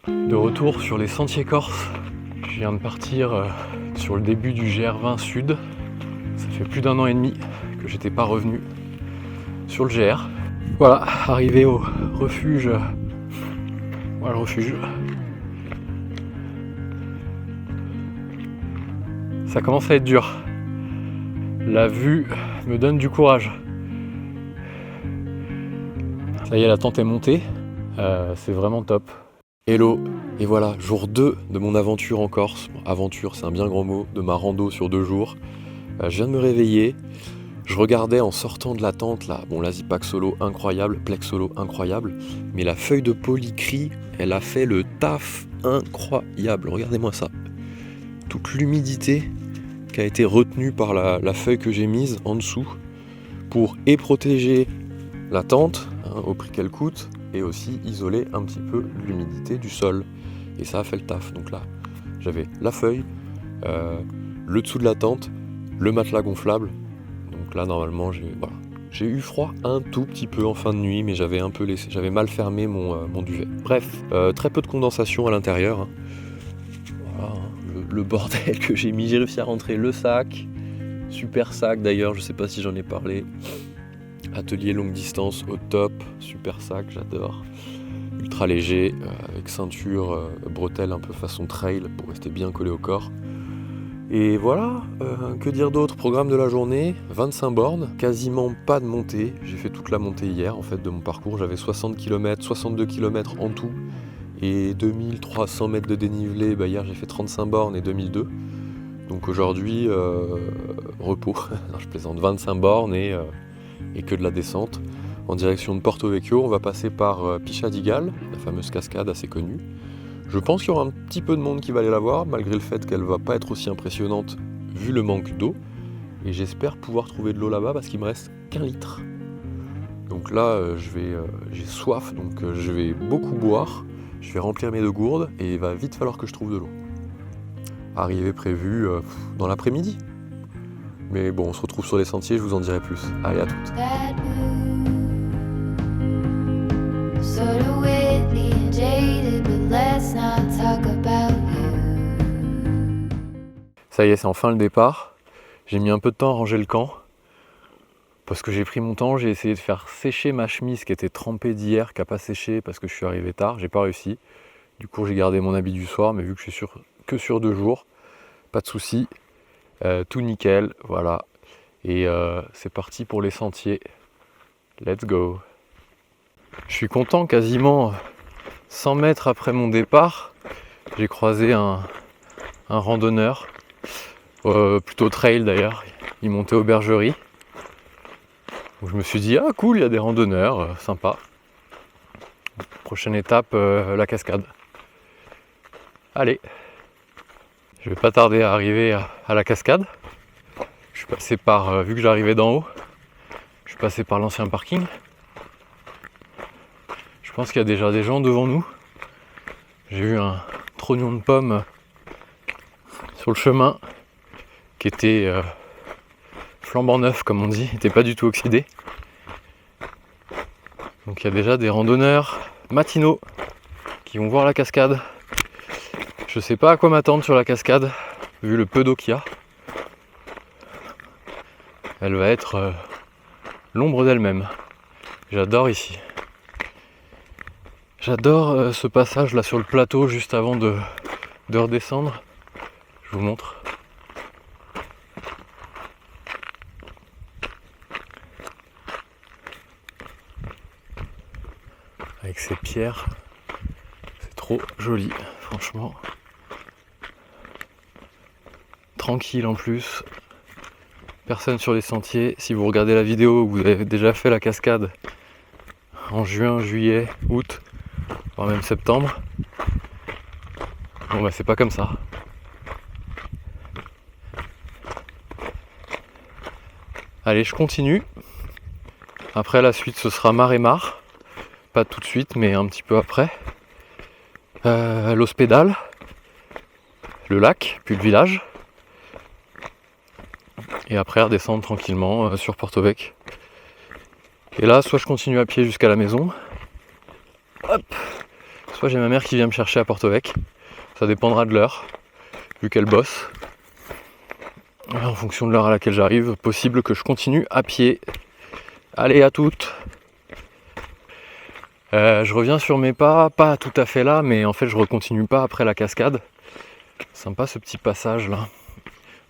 De retour sur les sentiers corses. Je viens de partir sur le début du GR20 Sud. Ça fait plus d'1 an et demi que j'étais pas revenu sur le GR. Voilà, arrivé au refuge. Voilà le refuge. Ça commence à être dur. La vue me donne du courage. Ça y est, la tente est montée. C'est vraiment top. Hello, et voilà, jour 2 de mon aventure en Corse. Bon, aventure, c'est un bien grand mot, de ma rando sur 2 jours. Je viens de me réveiller. Je regardais en sortant de la tente, là, bon, l'Azipac Solo incroyable, Plex Solo incroyable, mais la feuille de Polycry, elle a fait le taf incroyable. Regardez-moi ça. Toute l'humidité qui a été retenue par la feuille que j'ai mise en dessous pour protéger la tente, au prix qu'elle coûte, et aussi isoler un petit peu l'humidité du sol. Et ça a fait le taf. Donc là, j'avais la feuille, le dessous de la tente, le matelas gonflable. Donc là, normalement, j'ai eu froid un tout petit peu en fin de nuit, mais j'avais mal fermé mon duvet. Bref, très peu de condensation à l'intérieur. Hein. Voilà, hein, le bordel que j'ai mis. J'ai réussi à rentrer le sac. Super sac d'ailleurs, je sais pas si j'en ai parlé. Atelier longue distance au top, super sac, j'adore. Ultra léger, avec ceinture, bretelle un peu façon trail pour rester bien collé au corps. Et voilà, que dire d'autre? Programme de la journée, 25 bornes, quasiment pas de montée. J'ai fait toute la montée hier en fait de mon parcours, j'avais 60 km, 62 km en tout et 2300 mètres de dénivelé. Hier j'ai fait 35 bornes et 2002. Donc aujourd'hui, repos, non, je plaisante, 25 bornes et que de la descente. En direction de Porto Vecchio, on va passer par Piscia di Galles, la fameuse cascade assez connue. Je pense qu'il y aura un petit peu de monde qui va aller la voir, malgré le fait qu'elle va pas être aussi impressionnante vu le manque d'eau. Et j'espère pouvoir trouver de l'eau là-bas parce qu'il me reste qu'1 litre. Donc là, j'ai soif, donc je vais beaucoup boire. Je vais remplir mes 2 gourdes et il va vite falloir que je trouve de l'eau. Arrivée prévue dans l'après-midi. Mais bon, on se retrouve sur les sentiers, je vous en dirai plus. Allez, à toutes. Ça y est, c'est enfin le départ. J'ai mis un peu de temps à ranger le camp. Parce que j'ai pris mon temps, j'ai essayé de faire sécher ma chemise qui était trempée d'hier, qui n'a pas séché parce que je suis arrivé tard, j'ai pas réussi. Du coup, j'ai gardé mon habit du soir, mais vu que je suis que sur 2 jours, pas de souci. Tout nickel, voilà. Et c'est parti pour les sentiers. Let's go. Je suis content, quasiment 100 mètres après mon départ, j'ai croisé un randonneur, plutôt trail d'ailleurs, il montait aux bergeries. Donc je me suis dit, ah cool, il y a des randonneurs, sympa. Prochaine étape, la cascade. Allez, je vais pas tarder à arriver à la cascade. Je suis passé par, vu que j'arrivais d'en haut, je suis passé par l'ancien parking. Je pense qu'il y a déjà des gens devant nous. J'ai vu un trognon de pommes sur le chemin qui était flambant neuf comme on dit, il n'était pas du tout oxydé. Donc il y a déjà des randonneurs matinaux qui vont voir la cascade. Je sais pas à quoi m'attendre sur la cascade, vu le peu d'eau qu'il y a. Elle va être l'ombre d'elle-même. J'adore ici. J'adore ce passage là sur le plateau juste avant de redescendre. Je vous montre. Avec ces pierres, c'est trop joli, franchement. Tranquille en plus. Personne sur les sentiers. Si vous regardez la vidéo, vous avez déjà fait la cascade en juin, juillet, août, voire même septembre. Bon bah c'est pas comme ça. Allez, je continue. Après la suite ce sera Mar-et-Mar. Pas tout de suite mais un petit peu après. L'Ospedale, le lac, puis le village. Et après redescendre tranquillement sur Porto Vecchio. Et là soit je continue à pied jusqu'à la maison. Hop, soit j'ai ma mère qui vient me chercher à Porto-Vec, ça dépendra de l'heure, vu qu'elle bosse. En fonction de l'heure à laquelle j'arrive, possible que je continue à pied. Allez, à toutes. Je reviens sur mes pas tout à fait là, mais en fait je recontinue pas après la cascade. Sympa ce petit passage là.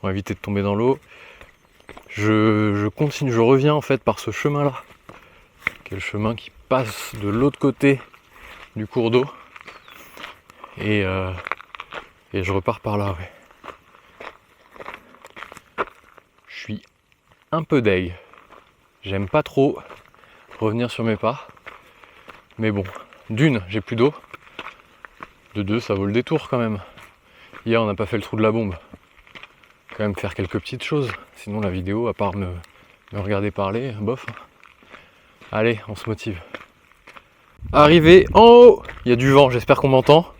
On va éviter de tomber dans l'eau. Je continue, je reviens en fait par ce chemin là, qui est le chemin qui passe de l'autre côté du cours d'eau. Et je repars par là, ouais. Je suis un peu deg. J'aime pas trop revenir sur mes pas. Mais bon, d'une, j'ai plus d'eau. De deux, ça vaut le détour quand même. Hier, on n'a pas fait le trou de la bombe. Quand même faire quelques petites choses. Sinon, la vidéo, à part me regarder parler, bof. Allez, on se motive. Arrivé en haut. Il y a du vent, j'espère qu'on m'entend.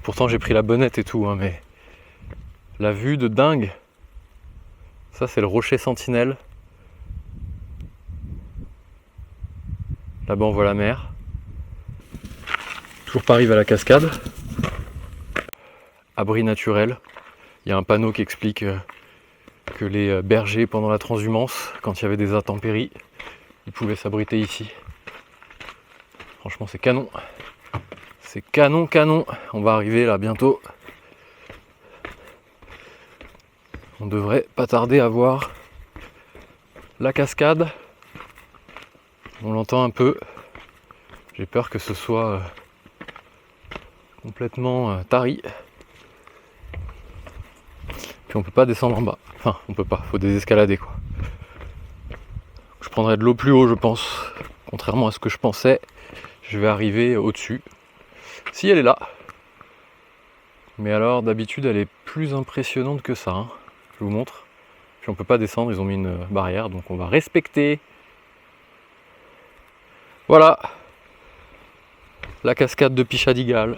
Pourtant, j'ai pris la bonnette et tout, hein, mais la vue de dingue. Ça, c'est le rocher Sentinelle. Là-bas, on voit la mer. Toujours pas arrivé à la cascade. Abri naturel. Il y a un panneau qui explique que les bergers, pendant la transhumance, quand il y avait des intempéries, ils pouvaient s'abriter ici. Franchement, c'est canon. C'est canon, canon. On va arriver là bientôt. On devrait pas tarder à voir la cascade. On l'entend un peu. J'ai peur que ce soit complètement tari. Puis on peut pas descendre en bas. Enfin, on peut pas, faut désescalader quoi. Je prendrai de l'eau plus haut, je pense. Contrairement à ce que je pensais, je vais arriver au-dessus. Si elle est là. Mais alors, d'habitude, elle est plus impressionnante que ça. Hein. Je vous montre. Puis on peut pas descendre, ils ont mis une barrière, donc on va respecter. Voilà. La cascade de Pichadigal.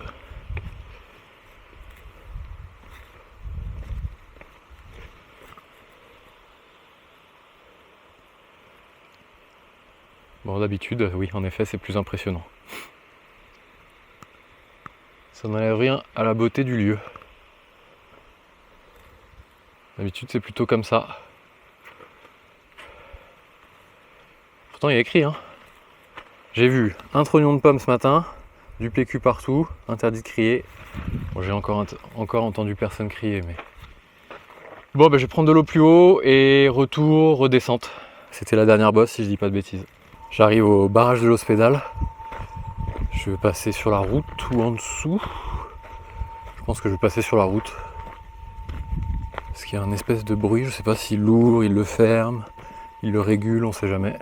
Bon, d'habitude, oui, en effet, c'est plus impressionnant. Ça n'enlève rien à la beauté du lieu. D'habitude, c'est plutôt comme ça. Pourtant, il y a écrit, hein. J'ai vu un trognon de pomme ce matin, du PQ partout, interdit de crier. Bon, j'ai encore entendu personne crier, mais... Bon, ben, je vais prendre de l'eau plus haut et retour, redescente. C'était la dernière bosse, si je dis pas de bêtises. J'arrive au barrage de l'Hospédale. Je vais passer sur la route ou en dessous. Je pense que je vais passer sur la route. Parce qu'il y a un espèce de bruit, je sais pas s'il l'ouvre, il le ferme, il le régule, on sait jamais.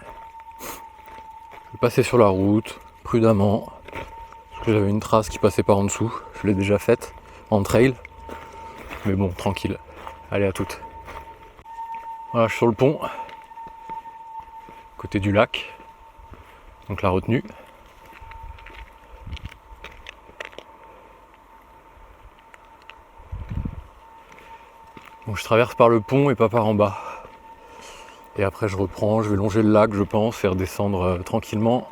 Je vais passer sur la route, prudemment. Parce que j'avais une trace qui passait par en dessous. Je l'ai déjà faite, en trail. Mais bon, tranquille. Allez, à toutes. Voilà, je suis sur le pont. Côté du lac. Donc la retenue. Donc je traverse par le pont et pas par en bas. Et après je reprends, je vais longer le lac je pense et redescendre tranquillement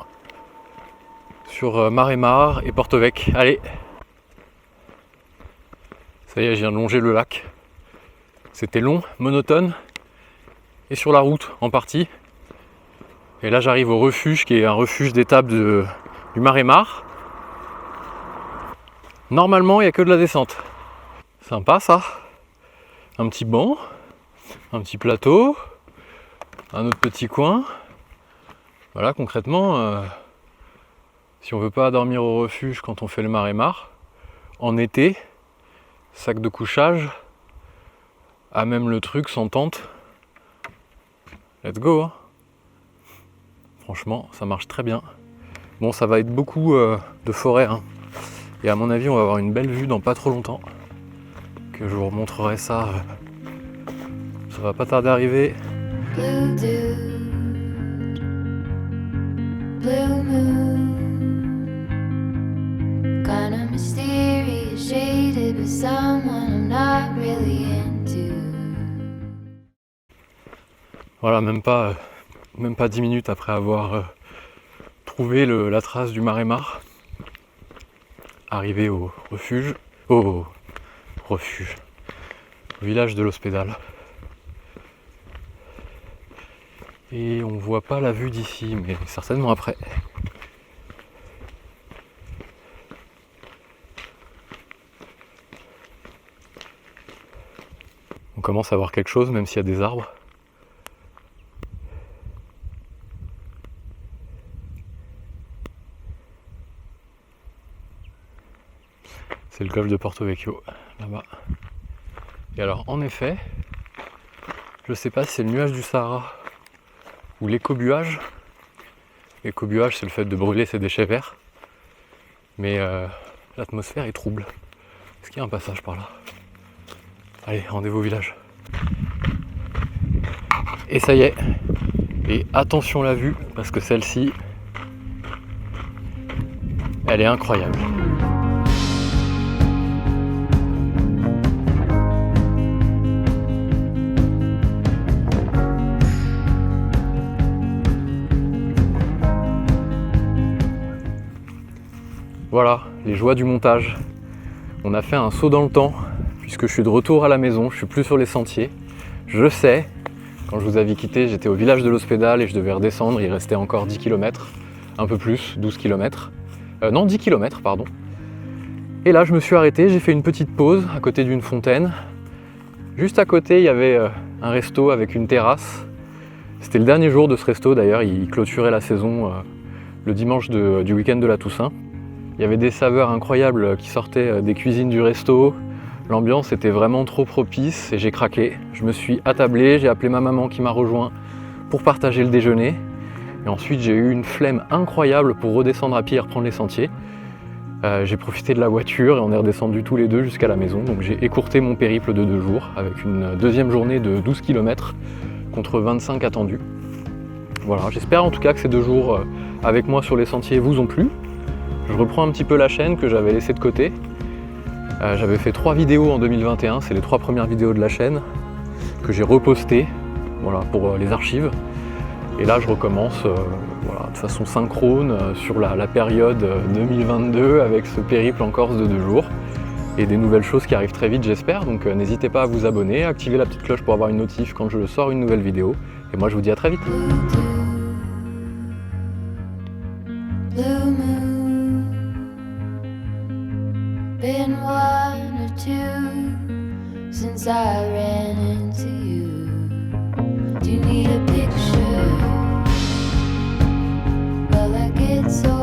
sur Marémar et Porto-Vec. Allez. Ça y est, je viens de longer le lac. C'était long, monotone et sur la route en partie. Et là j'arrive au refuge qui est un refuge d'étape du Marémar. Normalement il n'y a que de la descente. Sympa ça. Un petit banc, un petit plateau, un autre petit coin. Voilà, concrètement, si on veut pas dormir au refuge quand on fait le Marémar, en été, sac de couchage, à même le truc sans tente. Let's go hein. Franchement, ça marche très bien. Bon, ça va être beaucoup de forêt. Hein. Et à mon avis, on va avoir une belle vue dans pas trop longtemps. Que je vous remontrerai ça. Ça va pas tarder à arriver. Blue dude, blue moon, kinda mysterious, shaded with someone I'm not really into. Voilà, même pas 10 minutes après avoir trouvé la trace du Marémar. arrivé au refuge, au village de l'Hospédale. Et on voit pas la vue d'ici, mais certainement après. On commence à voir quelque chose, même s'il y a des arbres. C'est le golfe de Porto Vecchio, là-bas. Et alors, en effet, je sais pas si c'est le nuage du Sahara ou l'écobuage. L'écobuage, c'est le fait de brûler ses déchets verts. Mais l'atmosphère est trouble. Est-ce qu'il y a un passage par là? Allez, rendez-vous au village. Et ça y est. Et attention la vue, parce que celle-ci, elle est incroyable. Voilà, les joies du montage. On a fait un saut dans le temps, puisque je suis de retour à la maison, je suis plus sur les sentiers. Je sais, quand je vous avais quitté, j'étais au village de l'Hospédale et je devais redescendre, il restait encore 10 km, un peu plus, 12 km. Non, 10 km, pardon. Et là, je me suis arrêté, j'ai fait une petite pause à côté d'une fontaine. Juste à côté, il y avait un resto avec une terrasse. C'était le dernier jour de ce resto d'ailleurs, il clôturait la saison le dimanche du week-end de la Toussaint. Il y avait des saveurs incroyables qui sortaient des cuisines du resto. L'ambiance était vraiment trop propice et j'ai craqué. Je me suis attablé, j'ai appelé ma maman qui m'a rejoint pour partager le déjeuner. Et ensuite j'ai eu une flemme incroyable pour redescendre à pied et reprendre les sentiers. J'ai profité de la voiture et on est redescendus tous les deux jusqu'à la maison. Donc j'ai écourté mon périple de 2 jours avec une deuxième journée de 12 km contre 25 attendus. Voilà, j'espère en tout cas que ces 2 jours avec moi sur les sentiers vous ont plu. Je reprends un petit peu la chaîne que j'avais laissée de côté. J'avais fait 3 vidéos en 2021, c'est les 3 premières vidéos de la chaîne que j'ai repostées, voilà, pour les archives. Et là je recommence voilà, de façon synchrone sur la période 2022 avec ce périple en Corse de 2 jours. Et des nouvelles choses qui arrivent très vite j'espère, donc n'hésitez pas à vous abonner, à activer la petite cloche pour avoir une notif quand je sors une nouvelle vidéo. Et moi je vous dis à très vite. Been 1 or 2 since I ran into you. Do you need a picture? Well, I get so